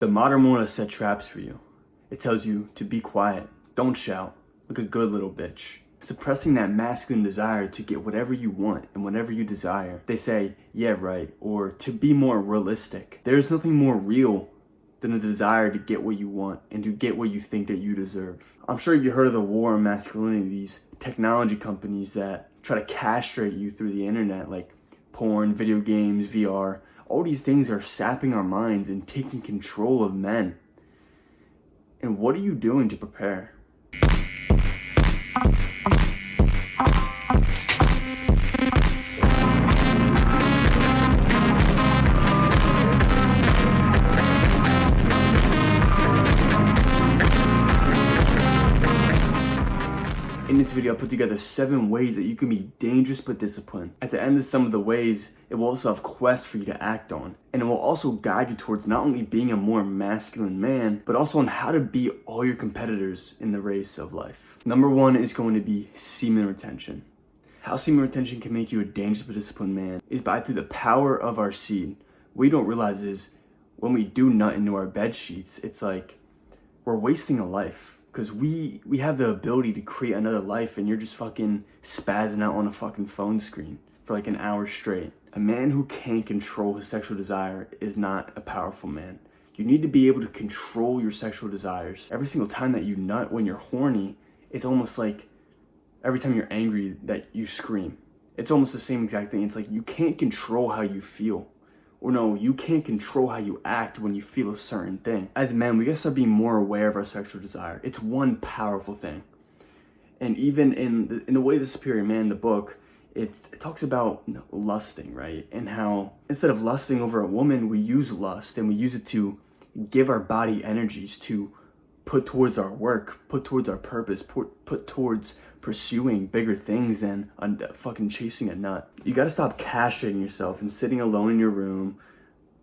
The modern world has set traps for you. It tells you to be quiet, don't shout, like a good little bitch. Suppressing that masculine desire to get whatever you want and whatever you desire. They say, yeah, right, or to be more realistic. There is nothing more real than a desire to get what you want and to get what you think that you deserve. I'm sure you've heard of the war on masculinity, these technology companies that try to castrate you through the internet, like porn, video games, VR. All these things are sapping our minds and taking control of men. And what are you doing to prepare? In this video, I put together 7 ways that you can be dangerous but disciplined. At the end of some of the ways, it will also have quests for you to act on. And it will also guide you towards not only being a more masculine man, but also on how to beat all your competitors in the race of life. Number 1 is going to be semen retention. How semen retention can make you a dangerous but disciplined man is by through the power of our seed. What you don't realize is when we do nut into our bed sheets, it's like we're wasting a life. Because we have the ability to create another life, and you're just fucking spazzing out on a fucking phone screen for like an hour straight. A man who can't control his sexual desire is not a powerful man. You need to be able to control your sexual desires. Every single time that you nut when you're horny, it's almost like every time you're angry that you scream. It's almost the same exact thing. It's like you can't control how you feel. Or no, you can't control how you act when you feel a certain thing. As men, we gotta start being more aware of our sexual desire. It's one powerful thing. And even in the Way of the Superior Man, the book, it talks about lusting, right? And how instead of lusting over a woman, we use lust and we use it to give our body energies to put towards our work, put towards our purpose, put towards pursuing bigger things than fucking chasing a nut. You gotta stop castrating yourself and sitting alone in your room,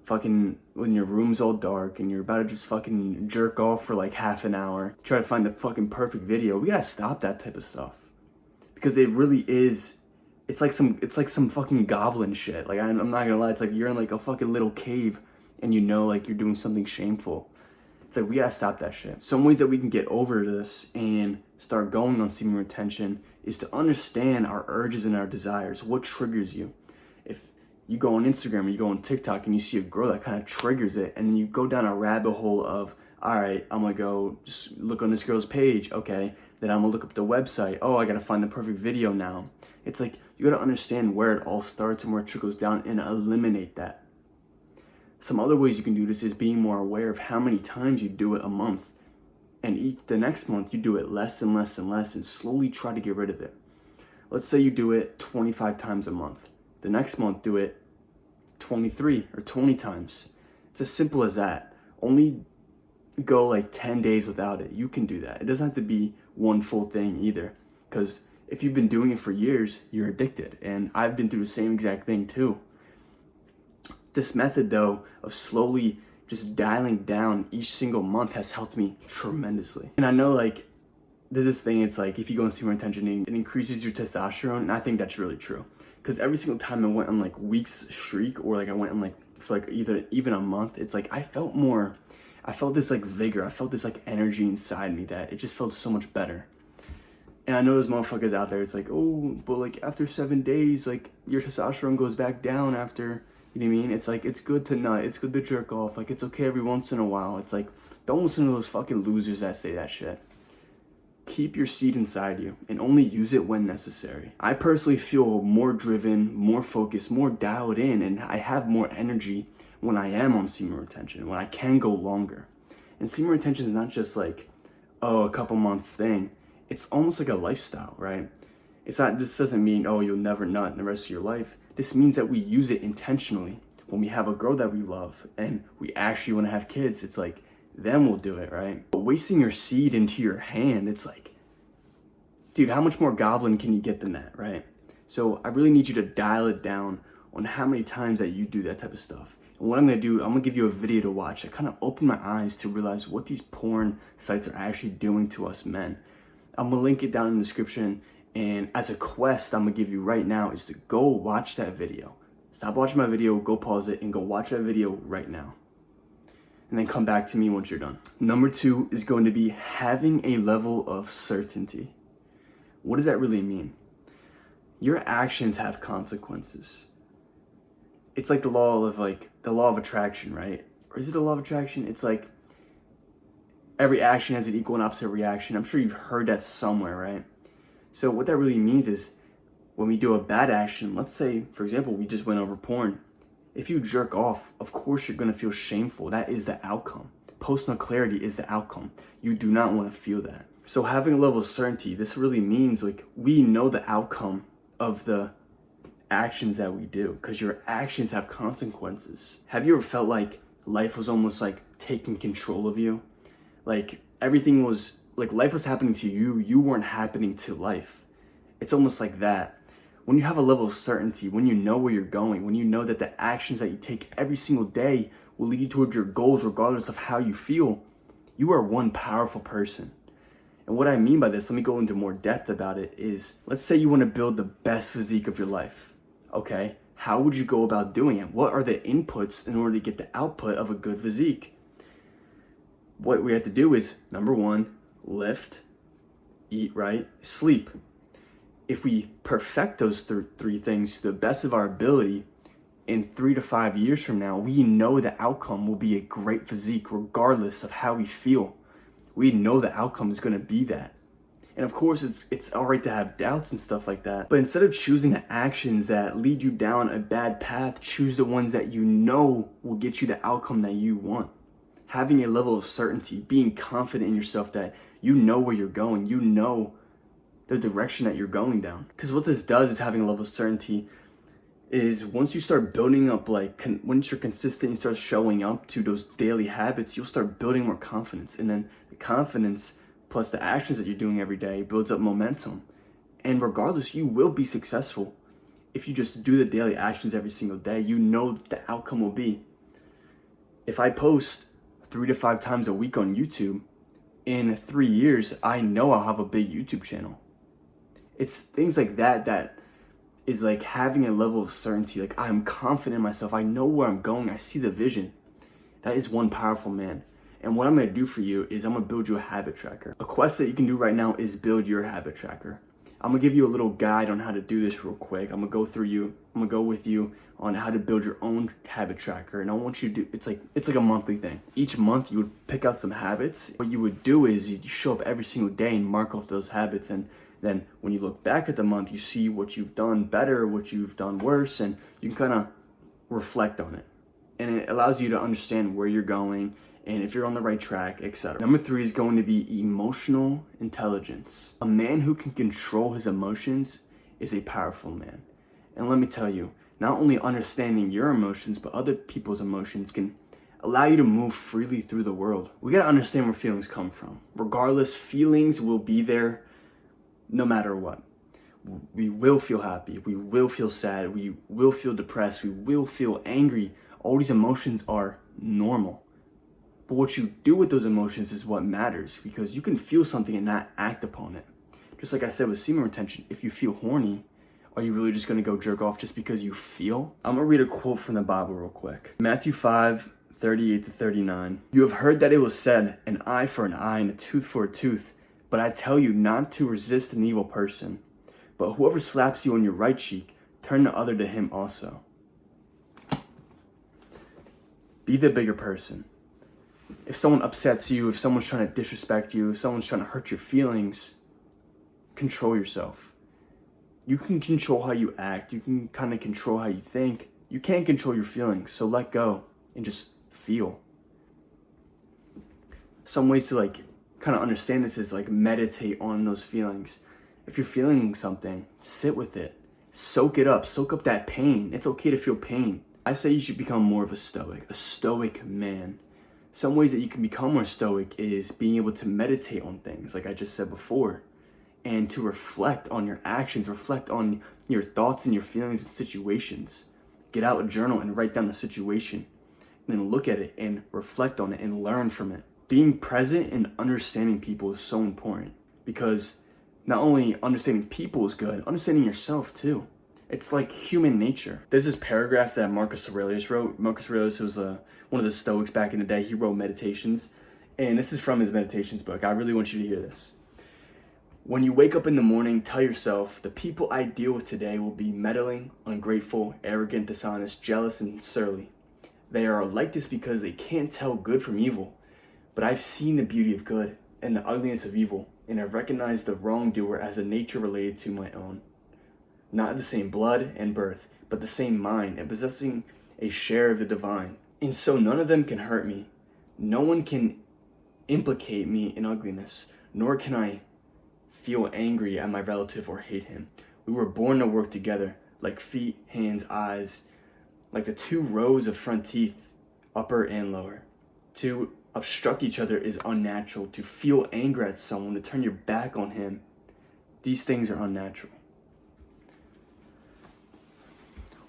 fucking when your room's all dark and you're about to just fucking jerk off for like half an hour, try to find the fucking perfect video. We gotta stop that type of stuff. Because it really is, it's like some fucking goblin shit. Like I'm not gonna lie, it's like you're in like a fucking little cave and you know like you're doing something shameful. It's like, we gotta stop that shit. Some ways that we can get over this and start going on semen retention is to understand our urges and our desires. What triggers you? If you go on Instagram or you go on TikTok and you see a girl that kind of triggers it, and then you go down a rabbit hole of, all right, I'm gonna go just look on this girl's page. Okay, then I'm gonna look up the website. Oh, I gotta find the perfect video now. It's like, you gotta understand where it all starts and where it trickles down and eliminate that. Some other ways you can do this is being more aware of how many times you do it a month. And the next month you do it less and less and less and slowly try to get rid of it. Let's say you do it 25 times a month. The next month do it 23 or 20 times. It's as simple as that. Only go like 10 days without it. You can do that. It doesn't have to be one full thing either. Because if you've been doing it for years, you're addicted. And I've been through the same exact thing too. This method, though, of slowly just dialing down each single month has helped me tremendously. And I know, like, there's this thing, it's like, if you go on semen retention, it increases your testosterone, and I think that's really true. Because every single time I went on, like, weeks streak, or, like, I went on, like, for, like, even a month, it's like, I felt this, like, vigor, I felt this, like, energy inside me that it just felt so much better. And I know there's motherfuckers out there, it's like, oh, but, like, after 7 days, like, your testosterone goes back down after... You know what I mean? It's like, it's good to nut, it's good to jerk off, like, it's okay every once in a while. It's like, don't listen to those fucking losers that say that shit. Keep your seed inside you and only use it when necessary. I personally feel more driven, more focused, more dialed in, and I have more energy when I am on semen retention, when I can go longer. And semen retention is not just like, oh, a couple months thing. It's almost like a lifestyle, right? It's not, this doesn't mean, oh, you'll never nut in the rest of your life. This means that we use it intentionally. When we have a girl that we love and we actually want to have kids, it's like, then we'll do it, right? But wasting your seed into your hand, it's like, dude, how much more goblin can you get than that, right? So I really need you to dial it down on how many times that you do that type of stuff. And what I'm gonna do, I'm gonna give you a video to watch that kind of opened my eyes to realize what these porn sites are actually doing to us men. I'm gonna link it down in the description. And as a quest I'm gonna give you right now is to go watch that video. Stop watching my video, go pause it, and go watch that video right now. and then come back to me once you're done. Number 2 is going to be having a level of certainty. What does that really mean? Your actions have consequences. It's like the law of attraction, right? Or is it a law of attraction? It's like every action has an equal and opposite reaction. I'm sure you've heard that somewhere, right? So what that really means is when we do a bad action, let's say, for example, we just went over porn. If you jerk off, of course you're going to feel shameful. That is the outcome. Postnal clarity is the outcome. You do not want to feel that. So having a level of certainty, this really means like we know the outcome of the actions that we do because your actions have consequences. Have you ever felt like life was almost like taking control of you? Like everything was like life was happening to you, you weren't happening to life. It's almost like that. When you have a level of certainty, when you know where you're going, when you know that the actions that you take every single day will lead you towards your goals regardless of how you feel, you are one powerful person. And what I mean by this, let me go into more depth about it, is let's say you want to build the best physique of your life. Okay, how would you go about doing it? What are the inputs in order to get the output of a good physique? What we have to do is, number 1, lift, eat right, sleep. If we perfect those three things to the best of our ability, in 3 to 5 years from now, we know the outcome will be a great physique regardless of how we feel. We know the outcome is going to be that. And of course, it's all right to have doubts and stuff like that. But instead of choosing the actions that lead you down a bad path, choose the ones that you know will get you the outcome that you want. Having a level of certainty, being confident in yourself that you know where you're going, you know the direction that you're going down. Because what this does is having a level of certainty is once you start building up, once you're consistent, you start showing up to those daily habits, you'll start building more confidence. And then the confidence plus the actions that you're doing every day builds up momentum. And regardless, you will be successful. If you just do the daily actions every single day, you know that the outcome will be. If I post 3 to 5 times a week on YouTube, in 3 years, I know I'll have a big YouTube channel. It's things like that is like having a level of certainty. Like I'm confident in myself. I know where I'm going. I see the vision. That is one powerful man. And what I'm going to do for you is I'm going to build you a habit tracker. A quest that you can do right now is build your habit tracker. I'm going to give you a little guide on how to do this real quick. I'm going to go with you on how to build your own habit tracker. And I want you to do, it's like a monthly thing. Each month you would pick out some habits. What you would do is you show up every single day and mark off those habits. And then when you look back at the month, you see what you've done better, what you've done worse, and you can kind of reflect on it. And it allows you to understand where you're going and if you're on the right track, etc. Number 3 is going to be emotional intelligence. A man who can control his emotions is a powerful man. And let me tell you, not only understanding your emotions, but other people's emotions can allow you to move freely through the world. We gotta understand where feelings come from. Regardless, feelings will be there no matter what. We will feel happy, we will feel sad, we will feel depressed, we will feel angry. All these emotions are normal. But what you do with those emotions is what matters, because you can feel something and not act upon it. Just like I said with semen retention, if you feel horny, are you really just gonna go jerk off just because you feel? I'm gonna read a quote from the Bible real quick. Matthew 5:38-39. You have heard that it was said, an eye for an eye and a tooth for a tooth. But I tell you not to resist an evil person. But whoever slaps you on your right cheek, turn the other to him also. Be the bigger person. If someone upsets you, if someone's trying to disrespect you, if someone's trying to hurt your feelings, control yourself. You can control how you act. You can kind of control how you think. You can't control your feelings, so let go and just feel. Some ways to kind of understand this is meditate on those feelings. If you're feeling something, sit with it. Soak it up. Soak up that pain. It's okay to feel pain. I say you should become more of a stoic man. Some ways that you can become more stoic is being able to meditate on things, like I just said before, and to reflect on your actions, reflect on your thoughts and your feelings and situations. Get out a journal and write down the situation, and then look at it and reflect on it and learn from it. Being present and understanding people is so important, because not only understanding people is good, understanding yourself too. It's like human nature. There's this paragraph that Marcus Aurelius wrote. Marcus Aurelius was one of the Stoics back in the day. He wrote Meditations, and this is from his Meditations book. I really want you to hear this. When you wake up in the morning, tell yourself, the people I deal with today will be meddling, ungrateful, arrogant, dishonest, jealous, and surly. They are like this because they can't tell good from evil. But I've seen the beauty of good and the ugliness of evil, and I've recognized the wrongdoer as a nature related to my own. Not the same blood and birth, but the same mind, and possessing a share of the divine. And so none of them can hurt me. No one can implicate me in ugliness, nor can I feel angry at my relative or hate him. We were born to work together, like feet, hands, eyes, like the two rows of front teeth, upper and lower. To obstruct each other is unnatural. To feel anger at someone, to turn your back on him, these things are unnatural.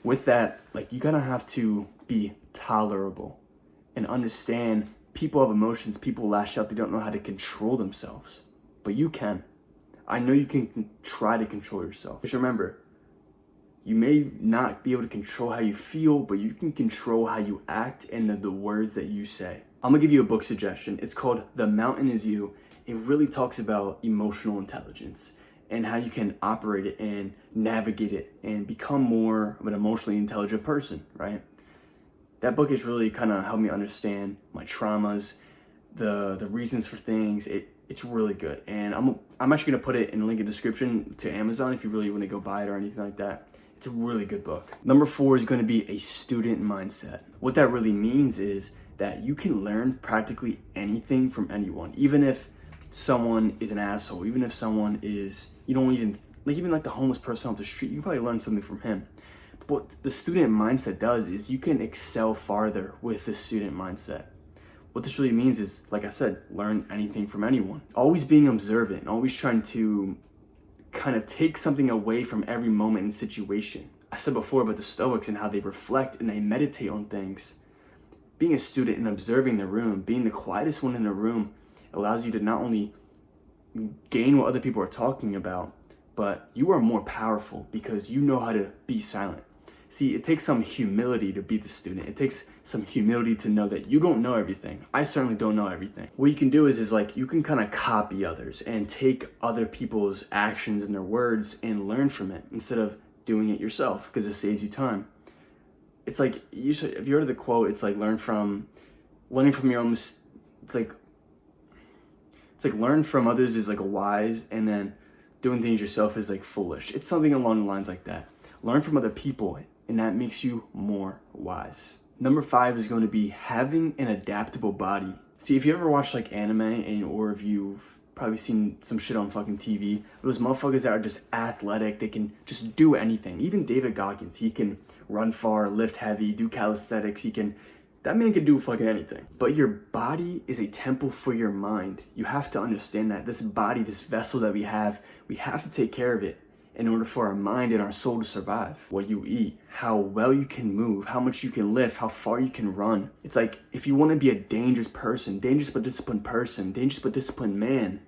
With that, like, you gotta have to be tolerable and understand people have emotions, people lash out, they don't know how to control themselves. But you can. I know you can try to control yourself. Just remember, you may not be able to control how you feel, but you can control how you act and the words that you say. I'm gonna give you a book suggestion. It's called The Mountain Is You. It really talks about emotional intelligence and how you can operate it and navigate it and become more of an emotionally intelligent person, right? That book has really kind of helped me understand my traumas, the reasons for things. It's really good, and I'm actually gonna put it in the link in the description to Amazon if you really want to go buy it or anything like that. It's a really good book. Number 4 is going to be a student mindset. What that really means is that you can learn practically anything from anyone, even if someone is an asshole, even if someone is, you don't even like the homeless person off the street, you can probably learn something from him. But what the student mindset does is you can excel farther with the student mindset. What this really means is, like I said, learn anything from anyone. Always being observant, always trying to kind of take something away from every moment and situation. I said before about the Stoics and how they reflect and they meditate on things. Being a student and observing the room, being the quietest one in the room, allows you to not only gain what other people are talking about, but you are more powerful because you know how to be silent. See, it takes some humility to be the student. It takes some humility to know that you don't know everything. I certainly don't know everything. What you can do is like, you can kind of copy others and take other people's actions and their words and learn from it instead of doing it yourself, because it saves you time. It's like, if you heard of the quote, it's like learning from your own, it's like learn from others is like a wise, and then doing things yourself is like foolish. It's something along the lines like that. Learn from other people, and that makes you more wise. Number 5 is going to be having an adaptable body. See, if you ever watch like anime, or if you've probably seen some shit on fucking TV, those motherfuckers that are just athletic, they can just do anything. Even David Goggins, he can run far, lift heavy, do calisthenics, that man can do fucking anything. But your body is a temple for your mind. You have to understand that. This body, this vessel that we have to take care of it in order for our mind and our soul to survive. What you eat, how well you can move, how much you can lift, how far you can run. It's like, if you want to be a dangerous person, dangerous but disciplined person, dangerous but disciplined man,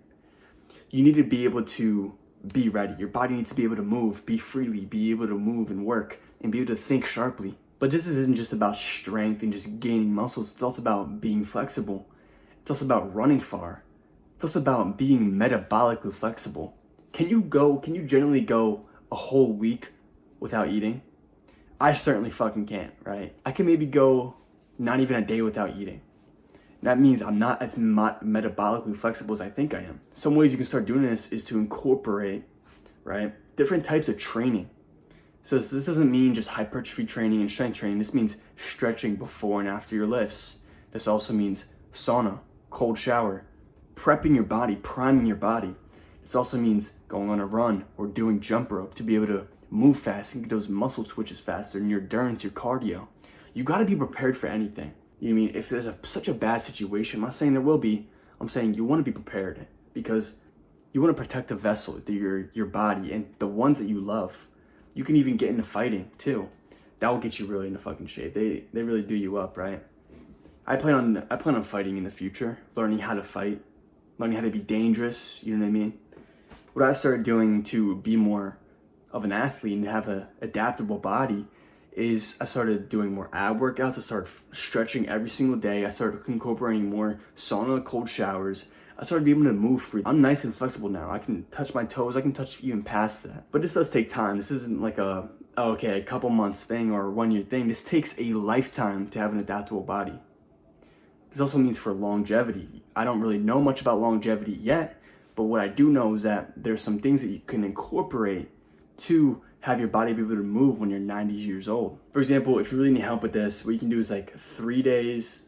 you need to be able to be ready. Your body needs to be able to move, be freely, be able to move and work, and be able to think sharply. But this isn't just about strength and just gaining muscles. It's also about being flexible. It's also about running far. It's also about being metabolically flexible. Can you generally go a whole week without eating? I certainly fucking can't, right? I can maybe go not even a day without eating. That means I'm not as metabolically flexible as I think I am. Some ways you can start doing this is to incorporate, right, different types of training. So this doesn't mean just hypertrophy training and strength training. This means stretching before and after your lifts. This also means sauna, cold shower, prepping your body, priming your body. This also means going on a run or doing jump rope to be able to move fast and get those muscle twitches faster, and your endurance, your cardio. You got to be prepared for anything. You know what I mean? If there's such a bad situation, I'm not saying there will be, I'm saying you want to be prepared, because you want to protect the vessel, your body, and the ones that you love. You can even get into fighting too. That will get you really into fucking shape. They really do you up, right? I plan on fighting in the future, learning how to fight, learning how to be dangerous, you know what I mean? What I've started doing to be more of an athlete and have an adaptable body is I started doing more ab workouts. I started stretching every single day. I started incorporating more sauna, cold showers. I started being able to move free. I'm nice and flexible now. I can touch my toes. I can touch even past that. But this does take time. This isn't like a couple months thing or a 1 year thing. This takes a lifetime to have an adaptable body. This also means for longevity. I don't really know much about longevity yet, but what I do know is that there's some things that you can incorporate to have your body be able to move when you're 90 years old. For example, if you really need help with this, what you can do is like 3 days.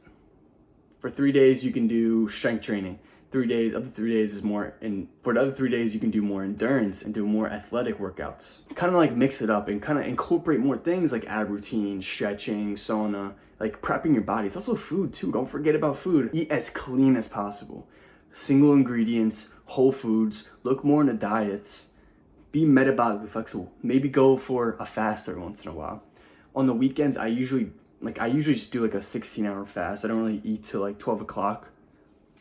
For 3 days, you can do strength training. 3 days, other 3 days is more, and for the other 3 days, you can do more endurance and do more athletic workouts. Kind of like mix it up and kind of incorporate more things like ab routine, stretching, sauna, like prepping your body. It's also food too. Don't forget about food. Eat as clean as possible. Single ingredients, whole foods, look more into diets. Be metabolically flexible. Maybe go for a fast every once in a while. On the weekends, I usually just do like a 16-hour fast. I don't really eat till like 12 o'clock.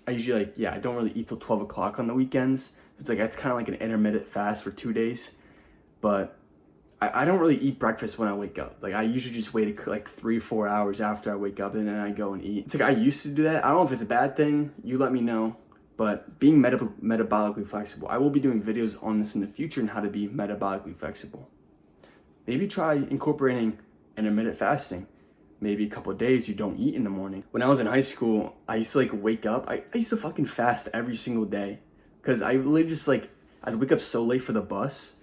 I don't really eat till 12 o'clock on the weekends. It's kind of like an intermittent fast for 2 days. But I don't really eat breakfast when I wake up. Like I usually just wait like 3-4 hours after I wake up and then I go and eat. It's like I used to do that. I don't know if it's a bad thing. You let me know. But being metabolically flexible, I will be doing videos on this in the future on how to be metabolically flexible. Maybe try incorporating intermittent fasting. Maybe a couple of days you don't eat in the morning. When I was in high school, I used to like wake up. I used to fucking fast every single day. Because I literally just I'd wake up so late for the bus.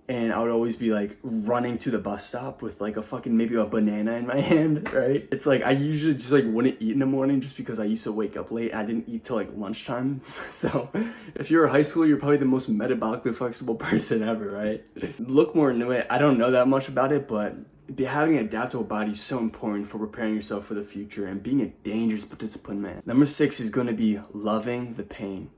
And I would always be like running to the bus stop with like maybe a banana in my hand, right? It's like I usually just like wouldn't eat in the morning just because I used to wake up late. I didn't eat till like lunchtime. So if you're a high schooler, you're probably the most metabolically flexible person ever, right? Look more into it. I don't know that much about it, but having an adaptable body is so important for preparing yourself for the future and being a dangerous but disciplined man. Number 6 is going to be loving the pain.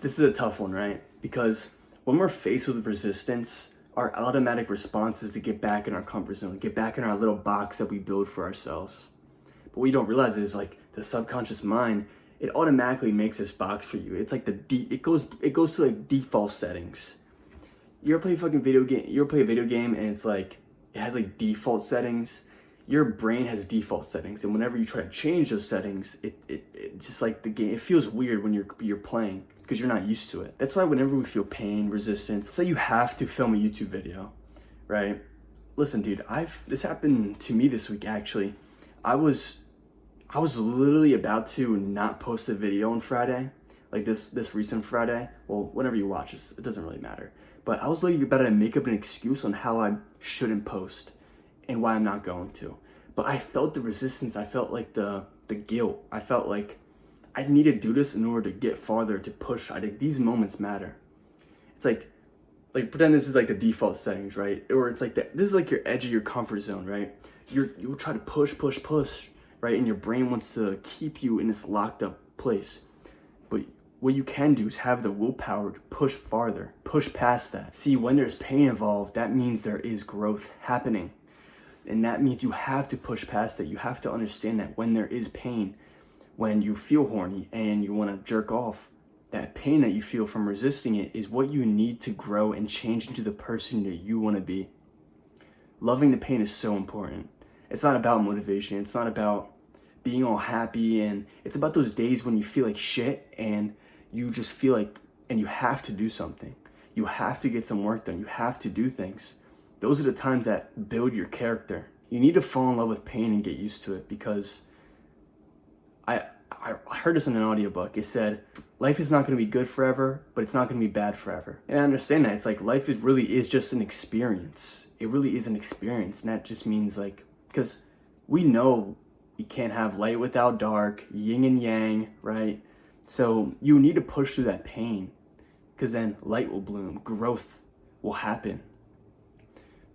This is a tough one, right? Because when we're faced with resistance, our automatic response is to get back in our comfort zone, get back in our little box that we build for ourselves. But what you don't realize is like the subconscious mind, it automatically makes this box for you. It's like it goes to like default settings. You ever play a video game and it's like it has like default settings? Your brain has default settings, and whenever you try to change those settings, it just like the game, it feels weird when you're playing because you're not used to it. That's why whenever we feel pain, resistance, say you have to film a YouTube video, right? Listen, dude, this happened to me this week actually. I was literally about to not post a video on Friday, like this recent Friday. Well, whenever you watch this, it doesn't really matter. But I was literally about to make up an excuse on how I shouldn't post and why I'm not going to. But I felt the resistance. I felt like the guilt. I felt like I need to do this in order to get farther, to push. I think these moments matter. It's like pretend this is like the default settings, right? Or it's like this is like your edge of your comfort zone, right? You'll try to push, right? And your brain wants to keep you in this locked up place. But what you can do is have the willpower to push farther, push past that. See, when there's pain involved, that means there is growth happening. And that means you have to push past it. You have to understand that when there is pain, when you feel horny and you want to jerk off, that pain that you feel from resisting it is what you need to grow and change into the person that you want to be. Loving the pain is so important. It's not about motivation. It's not about being all happy, and it's about those days when you feel like shit and you just feel like, and you have to do something. You have to get some work done. You have to do things. Those are the times that build your character. You need to fall in love with pain and get used to it, because I heard this in an audiobook. It said, life is not going to be good forever, but it's not going to be bad forever. And I understand that. It's like life really is just an experience. It really is an experience. And that just means like, because we know you can't have light without dark, yin and yang, right? So you need to push through that pain, because then light will bloom, growth will happen.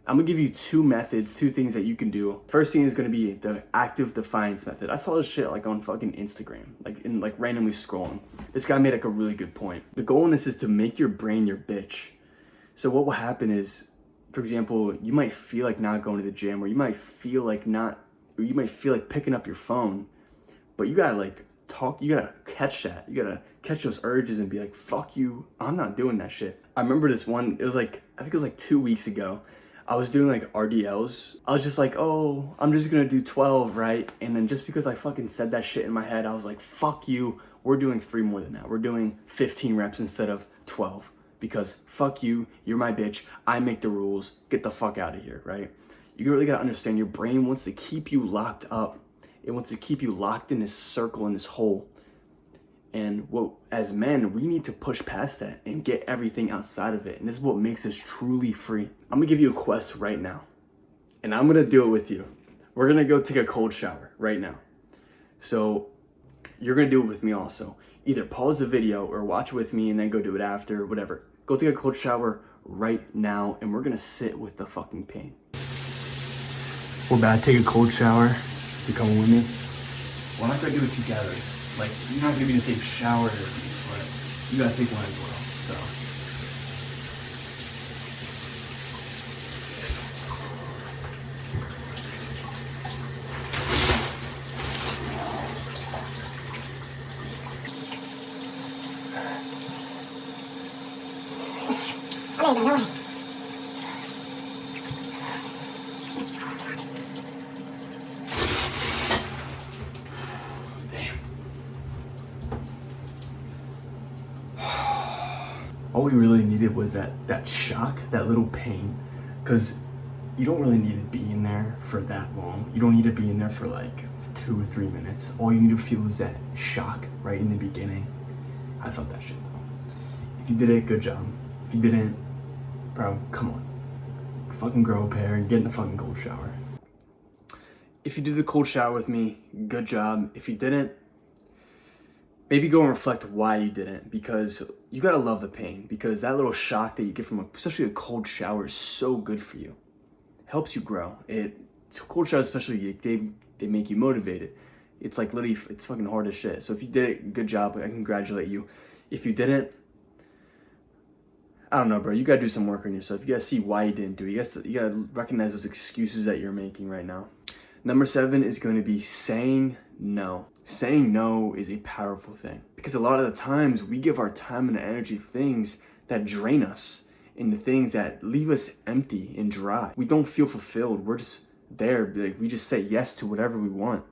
I'm gonna give you 2 methods, 2 things that you can do. First thing is gonna be the active defiance method. I saw this shit like on fucking Instagram, like randomly scrolling. This guy made like a really good point. The goal in this is to make your brain your bitch. So what will happen is, for example, you might feel like not going to the gym, or you might feel like picking up your phone, but you gotta like talk, you gotta catch that. You gotta catch those urges and be like, fuck you, I'm not doing that shit. I remember this one, it was like, I think it was like 2 weeks ago. I was doing like RDLs. I was just like, oh, I'm just gonna do 12, right? And then just because I fucking said that shit in my head, I was like, fuck you, we're doing 3 more than that. We're doing 15 reps instead of 12. Because fuck you, you're my bitch, I make the rules, get the fuck out of here, right? You really gotta understand, your brain wants to keep you locked up. It wants to keep you locked in this circle, in this hole. And as men, we need to push past that and get everything outside of it. And this is what makes us truly free. I'm gonna give you a quest right now. And I'm gonna do it with you. We're gonna go take a cold shower right now. So you're gonna do it with me also. Either pause the video or watch it with me and then go do it after, whatever. Go take a cold shower right now and we're gonna sit with the fucking pain. We're about to take a cold shower. You coming with me? Why not I do it together? Like, you're not gonna be in the same shower as me, but you gotta take one as well, so. No way. All we really needed was that shock, that little pain, because you don't really need to be in there for that long. You don't need to be in there for like 2 or 3 minutes. All you need to feel is that shock right in the beginning. I felt that shit though. If you did it, good job. If you didn't, bro, come on. Fucking grow a pair and get in the fucking cold shower. If you did the cold shower with me, good job. If you didn't, maybe go and reflect why you didn't, because you gotta love the pain, because that little shock that you get from especially a cold shower is so good for you. It helps you grow. Cold showers especially, they make you motivated. It's like literally, it's fucking hard as shit. So if you did it, good job, I congratulate you. If you didn't, I don't know, bro, you gotta do some work on yourself. You gotta see why you didn't do it. You gotta recognize those excuses that you're making right now. Number 7 is going to be saying no. Saying no is a powerful thing, because a lot of the times we give our time and energy to things that drain us, and the things that leave us empty and dry. We don't feel fulfilled. We're just there, like we just say yes to whatever we want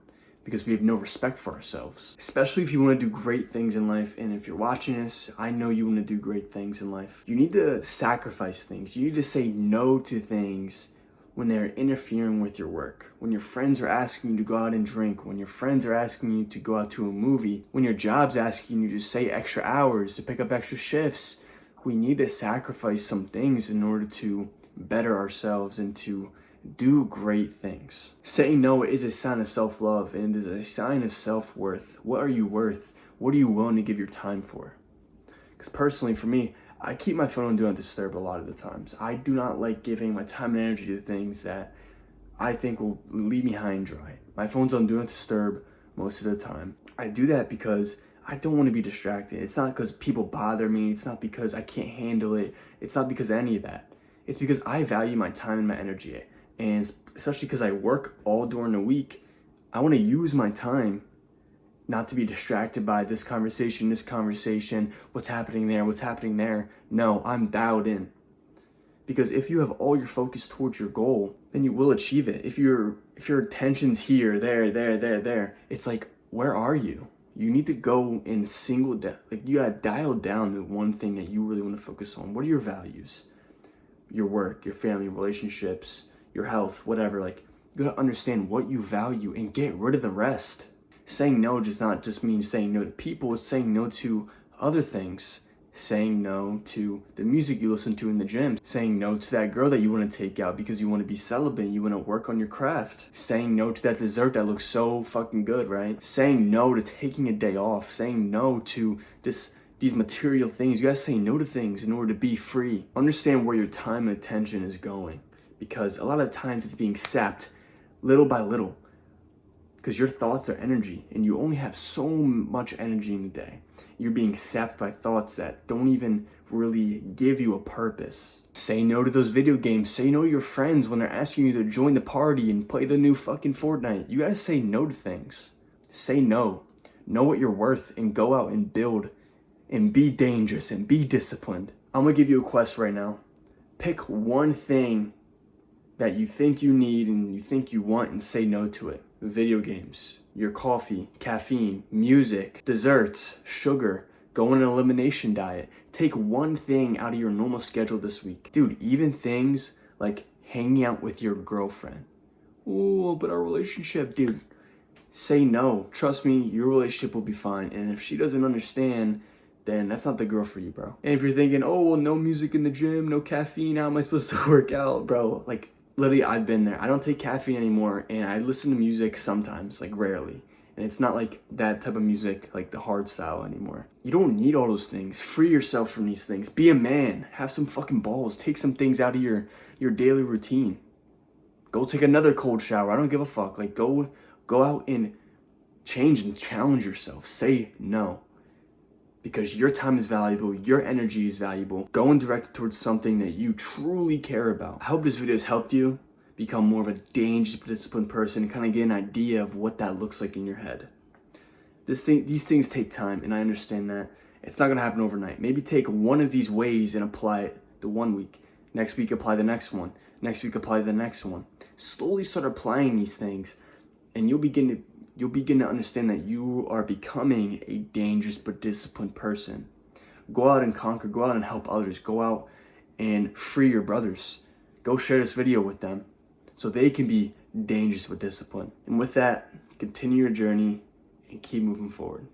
because we have no respect for ourselves. Especially if you want to do great things in life, and if you're watching this, I know you want to do great things in life. You need to sacrifice things. You need to say no to things when they're interfering with your work, when your friends are asking you to go out and drink, when your friends are asking you to go out to a movie, when your job's asking you to stay extra hours, to pick up extra shifts. We need to sacrifice some things in order to better ourselves and to do great things. Saying no is a sign of self-love, and it is a sign of self-worth. What are you worth? What are you willing to give your time for? Because personally, for me, I keep my phone on Do Not Disturb a lot of the times. I do not like giving my time and energy to things that I think will leave me high and dry. My phone's on Do Not Disturb most of the time. I do that because I don't want to be distracted. It's not because people bother me. It's not because I can't handle it. It's not because of any of that. It's because I value my time and my energy. And especially because I work all during the week, I want to use my time not to be distracted by this conversation, what's happening there. No, I'm dialed in. Because if you have all your focus towards your goal, then you will achieve it. If your attention's here, there, it's like, where are you? You need to go in you gotta dial down to one thing that you really want to focus on. What are your values? Your work, your family, relationships, your health, whatever. Like, you gotta understand what you value and get rid of the rest. Saying no does not just mean saying no to people, it's saying no to other things. Saying no to the music you listen to in the gym. Saying no to that girl that you want to take out because you want to be celibate, you want to work on your craft. Saying no to that dessert that looks so fucking good, right? Saying no to taking a day off. Saying no to these material things. You gotta say no to things in order to be free. Understand where your time and attention is going, because a lot of times it's being sapped little by little. Because your thoughts are energy, and you only have so much energy in the day. You're being sapped by thoughts that don't even really give you a purpose. Say no to those video games. Say no to your friends when they're asking you to join the party and play the new fucking Fortnite. You gotta say no to things. Say no. Know what you're worth and go out and build and be dangerous and be disciplined. I'm gonna give you a quest right now. Pick one thing that you think you need and you think you want and say no to it. Video games, your coffee, caffeine, music, desserts, sugar, go on an elimination diet. Take one thing out of your normal schedule this week. Dude, even things like hanging out with your girlfriend. Oh, but our relationship, dude. Say no. Trust me, your relationship will be fine. And if she doesn't understand, then that's not the girl for you, bro. And if you're thinking, oh, well, no music in the gym, no caffeine, how am I supposed to work out? Bro, like, literally, I've been there. I don't take caffeine anymore, and I listen to music sometimes, like, rarely. And it's not like that type of music, like the hard style anymore. You don't need all those things. Free yourself from these things. Be a man. Have some fucking balls. Take some things out of your daily routine. Go take another cold shower. I don't give a fuck. Like, go out and change and challenge yourself. Say no. Because your time is valuable, your energy is valuable. Go and direct it towards something that you truly care about. I hope this video has helped you become more of a dangerous, disciplined person and kind of get an idea of what that looks like in your head. These things take time, and I understand that. It's not gonna happen overnight. Maybe take one of these ways and apply it the 1 week. Next week, apply the next one. Next week, apply the next one. Slowly start applying these things, and you'll begin to understand that you are becoming a dangerous but disciplined person. Go out and conquer. Go out and help others. Go out and free your brothers. Go share this video with them so they can be dangerous but disciplined. And with that, continue your journey and keep moving forward.